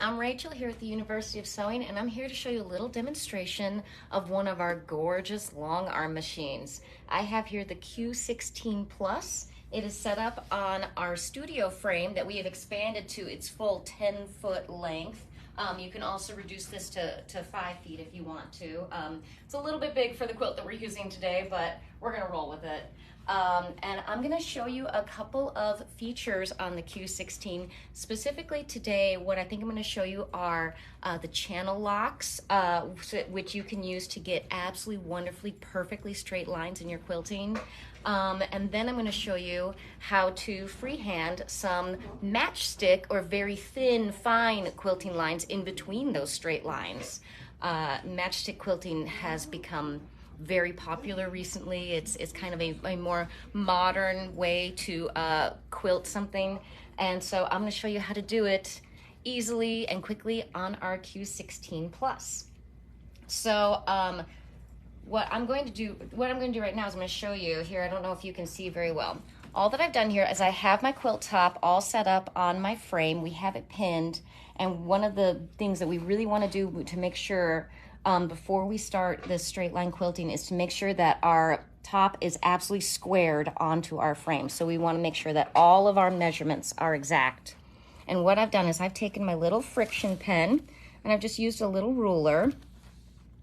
I'm Rachel here at the University of Sewing, and I'm here to show you a little demonstration of one of our gorgeous long arm machines. I have here the Q16plus. It is set up on our studio frame that we have expanded to its full 10-foot length. You can also reduce this to 5 feet if you want to. It's a little bit big for the quilt that we're using today, but we're gonna roll with it. And I'm gonna show you a couple of features on the Q16. Specifically today, what I think I'm gonna show you are the channel locks, which you can use to get absolutely wonderfully, perfectly straight lines in your quilting. And then I'm gonna show you how to freehand some matchstick or very thin, fine quilting lines in between those straight lines. Matchstick quilting has become very popular recently. It's kind of a more modern way to quilt something, and so I'm going to show you how to do it easily and quickly on our Q16plus. So what I'm going to do right now is I'm going to show you here. I don't know if you can see very well. All that I've done here is I have my quilt top all set up on my frame. We have it pinned, and one of the things that we really want to do to make sure before we start this straight line quilting is to make sure that our top is absolutely squared onto our frame. So we want to make sure that all of our measurements are exact. And what I've done is I've taken my little friction pen and I've just used a little ruler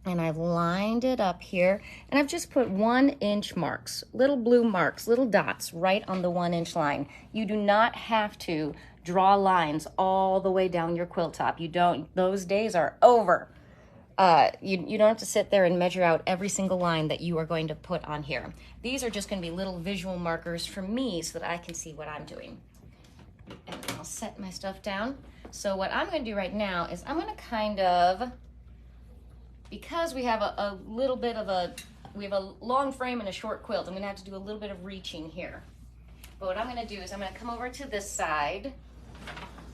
and I've lined it up here, and I've just put 1-inch marks, little blue marks, little dots right on the 1-inch line. You do not have to draw lines all the way down your quilt top. You don't, those days are over. You don't have to sit there and measure out every single line that you are going to put on here. These are just going to be little visual markers for me so that I can see what I'm doing. And I'll set my stuff down. So what I'm going to do right now is I'm going to kind of, because we have a little bit of we have a long frame and a short quilt, I'm going to have to do a little bit of reaching here. But what I'm going to do is I'm going to come over to this side,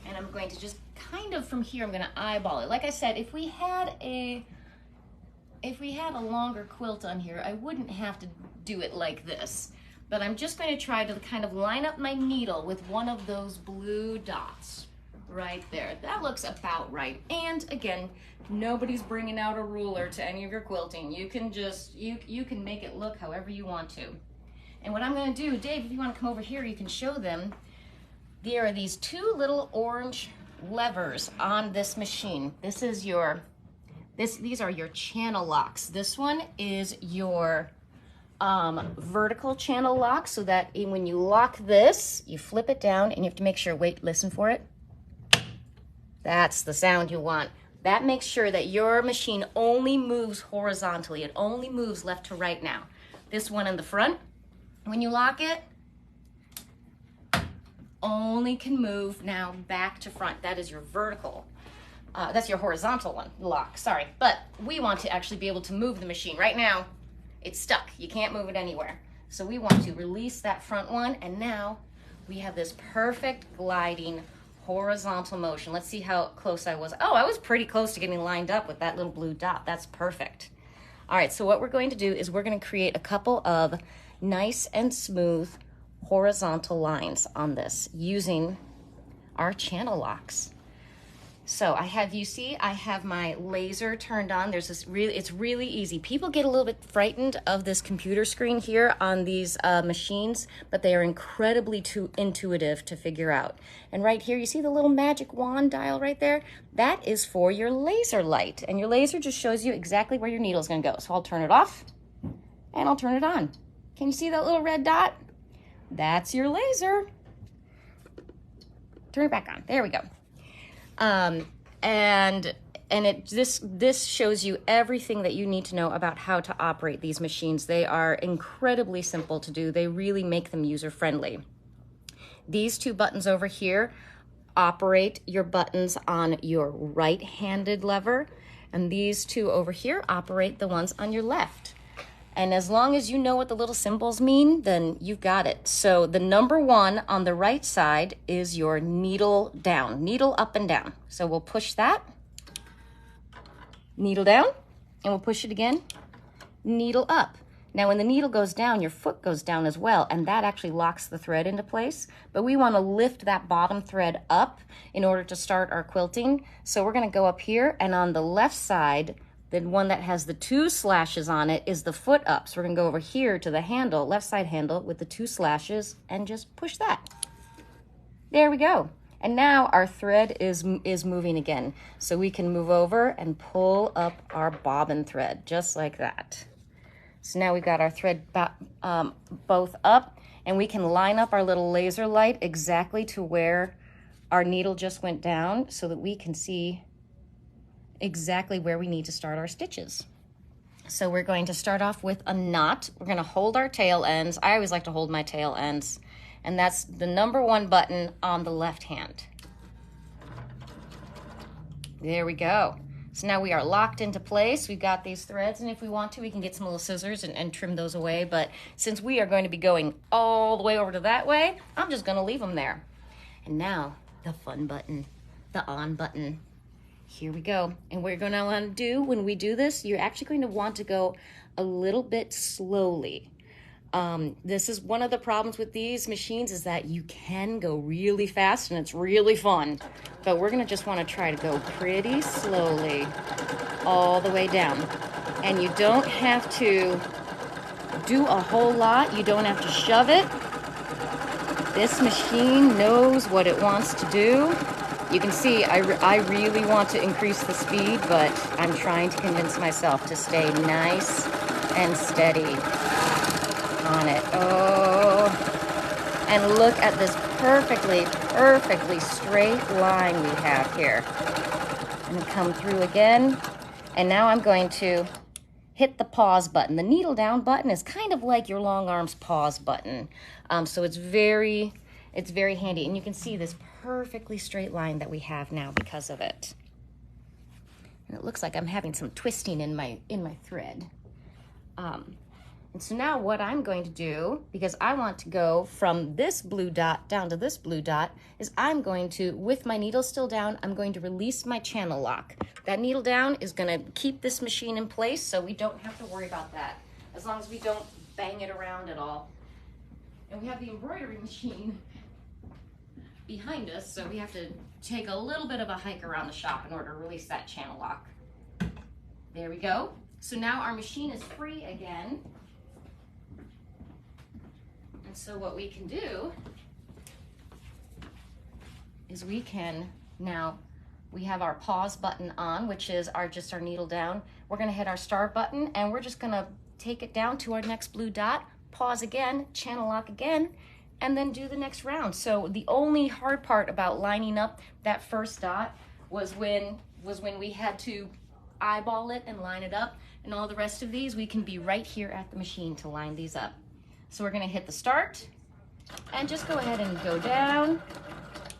and I'm going to just kind of from here, I'm going to eyeball it. Like I said, if we had a longer quilt on here, I wouldn't have to do it like this. But I'm just going to try to kind of line up my needle with one of those blue dots right there. That looks about right. And again, nobody's bringing out a ruler to any of your quilting. You can just, you can make it look however you want to. And what I'm going to do, Dave, if you want to come over here, you can show them. There are these two little orange levers on this machine. This is your, these are your channel locks. This one is your vertical channel lock, so that when you lock this, you flip it down and you have to make sure, wait, listen for it. That's the sound you want. That makes sure that your machine only moves horizontally. It only moves left to right now. This one in the front, when you lock it, only can move now back to front. That is your vertical. That's your horizontal one, lock, sorry. But we want to actually be able to move the machine. Right now, it's stuck. You can't move it anywhere. So we want to release that front one, and now we have this perfect gliding horizontal motion. Let's see how close I was. Oh, I was pretty close to getting lined up with that little blue dot. That's perfect. All right, so what we're going to do is we're going to create a couple of nice and smooth horizontal lines on this using our channel locks. So I have, you see, I have my laser turned on. There's this really, it's really easy. People get a little bit frightened of this computer screen here on these machines, but they are incredibly intuitive to figure out. And right here, you see the little magic wand dial right there? That is for your laser light. And your laser just shows you exactly where your needle is gonna go. So I'll turn it off and I'll turn it on. Can you see that little red dot? That's your laser. Turn it back on. There we go. This shows you everything that you need to know about how to operate these machines. They are incredibly simple to do. They really make them user-friendly. These two buttons over here operate your buttons on your right-handed lever, and these two over here operate the ones on your left. And as long as you know what the little symbols mean, then you've got it. So the number 1 on the right side is your needle down, needle up and down. So we'll push that, needle down, and we'll push it again, needle up. Now when the needle goes down, your foot goes down as well, and that actually locks the thread into place. But we want to lift that bottom thread up in order to start our quilting. So we're going to go up here, and on the left side, the one that has the 2 slashes on it is the foot up. So we're going to go over here to the handle, left side handle with the 2 slashes, and just push that. There we go. And now our thread is moving again. So we can move over and pull up our bobbin thread, just like that. So now we've got our thread both up, and we can line up our little laser light exactly to where our needle just went down so that we can see exactly where we need to start our stitches. So we're going to start off with a knot. We're going to hold our tail ends. I always like to hold my tail ends, and that's the #1 button on the left hand. There we go. So now we are locked into place. We've got these threads, and if we want to, we can get some little scissors and trim those away. But since we are going to be going all the way over to that way, I'm just going to leave them there. And now the fun button, the on button. Here we go. And what you're going to want to do when we do this, you're actually going to want to go a little bit slowly. This is one of the problems with these machines, is that you can go really fast and it's really fun. But we're going to just want to try to go pretty slowly all the way down. And you don't have to do a whole lot. You don't have to shove it. This machine knows what it wants to do. You can see I really want to increase the speed, but I'm trying to convince myself to stay nice and steady on it. Oh, and look at this perfectly straight line we have here. I'm going to come through again, and now I'm going to hit the pause button. The needle down button is kind of like your long arms pause button, so it's very handy, and you can see this perfectly straight line that we have now because of it. And it looks like I'm having some twisting in my thread. And so now what I'm going to do, because I want to go from this blue dot down to this blue dot, is I'm going to, with my needle still down, I'm going to release my channel lock. That needle down is going to keep this machine in place, so we don't have to worry about that, as long as we don't bang it around at all. And we have the embroidery machine behind us, so we have to take a little bit of a hike around the shop in order to release that channel lock. There we go. So now our machine is free again. And so what we can do is we can now, we have our pause button on, which is just our needle down. We're going to hit our start button, and we're just going to take it down to our next blue dot, pause again, channel lock again, and then do the next round. So the only hard part about lining up that first dot was when we had to eyeball it and line it up, and all the rest of these we can be right here at the machine to line these up. So we're going to hit the start and just go ahead and go down,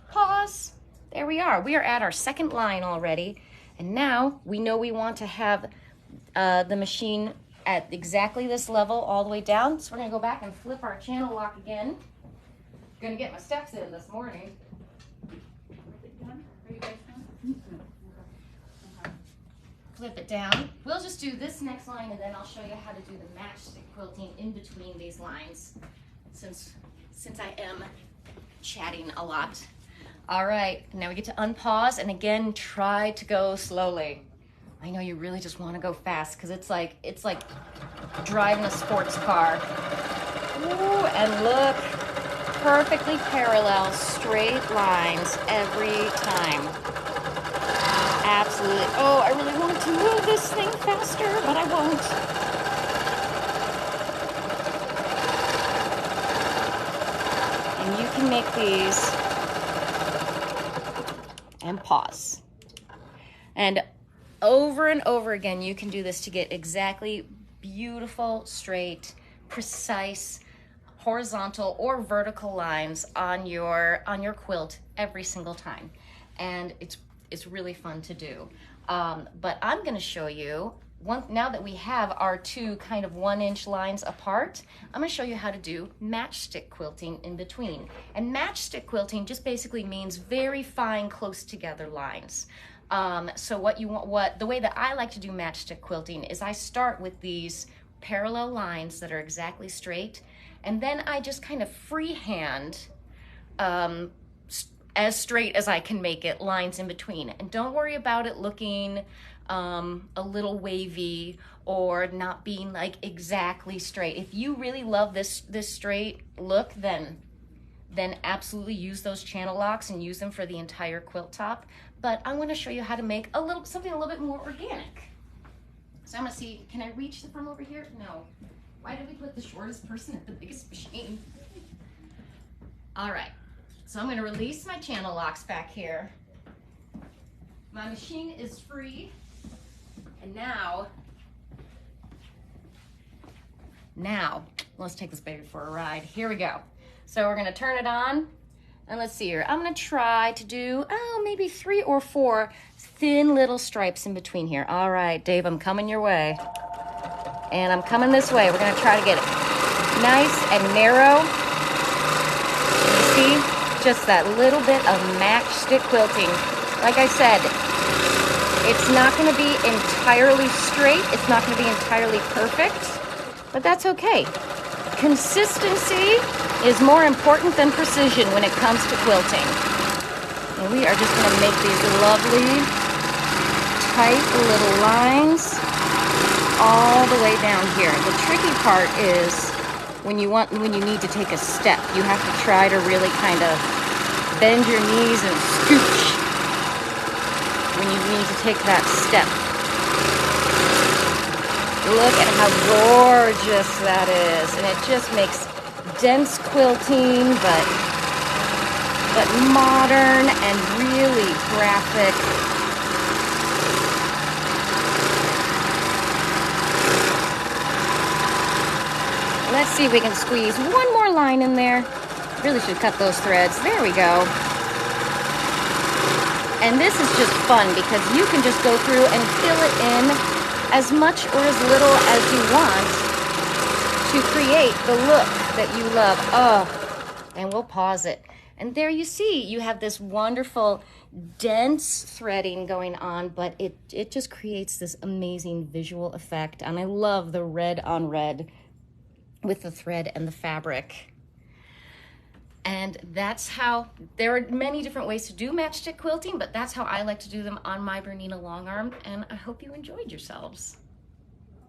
pause. There we are. We are at our second line already, and now we know we want to have the machine at exactly this level all the way down. So we're going to go back and flip our channel lock again. Gonna get my steps in this morning. Are you guys done? Flip it down. We'll just do this next line, and then I'll show you how to do the matchstick quilting in between these lines, since I am chatting a lot. All right, now we get to unpause, and again, try to go slowly. I know you really just want to go fast, because it's like driving a sports car. Ooh, and look. Perfectly parallel, straight lines every time. Absolutely. Oh, I really want to move this thing faster, but I won't. And you can make these and pause. And over again, you can do this to get exactly beautiful, straight, precise, horizontal or vertical lines on your quilt every single time, and it's really fun to do. But I'm going to show you now that we have our two kind of 1-inch lines apart. I'm going to show you how to do matchstick quilting in between. And matchstick quilting just basically means very fine, close together lines. So the way that I like to do matchstick quilting is I start with these parallel lines that are exactly straight, and then I just kind of freehand, as straight as I can make it, lines in between. And don't worry about it looking a little wavy or not being like exactly straight. If you really love this straight look, then absolutely use those channel locks and use them for the entire quilt top. But I want to show you how to make something a little bit more organic. So I'm gonna see, can I reach from over here? No. Why did we put the shortest person at the biggest machine? All right, so I'm gonna release my channel locks back here. My machine is free. And now, let's take this baby for a ride. Here we go. So we're gonna turn it on, and let's see here. I'm gonna try to do, maybe 3 or 4 thin little stripes in between here. All right, Dave, I'm coming your way. And I'm coming this way. We're gonna try to get it nice and narrow. You see, just that little bit of matchstick quilting. Like I said, it's not gonna be entirely straight. It's not gonna be entirely perfect, but that's okay. Consistency is more important than precision when it comes to quilting. And we are just gonna make these lovely, tight little lines all the way down here. The tricky part is when you need to take a step, you have to try to really kind of bend your knees and scooch when you need to take that step. Look at how gorgeous that is. And it just makes dense quilting, but modern and really graphic. Let's see if we can squeeze one more line in there. Really should cut those threads. There we go. And this is just fun because you can just go through and fill it in as much or as little as you want to create the look that you love. Oh, and we'll pause it. And there you see, you have this wonderful dense threading going on, but it just creates this amazing visual effect. And I love the red on red with the thread and the fabric. And that's how, there are many different ways to do matchstick quilting, but that's how I like to do them on my Bernina long arm, and I hope you enjoyed yourselves.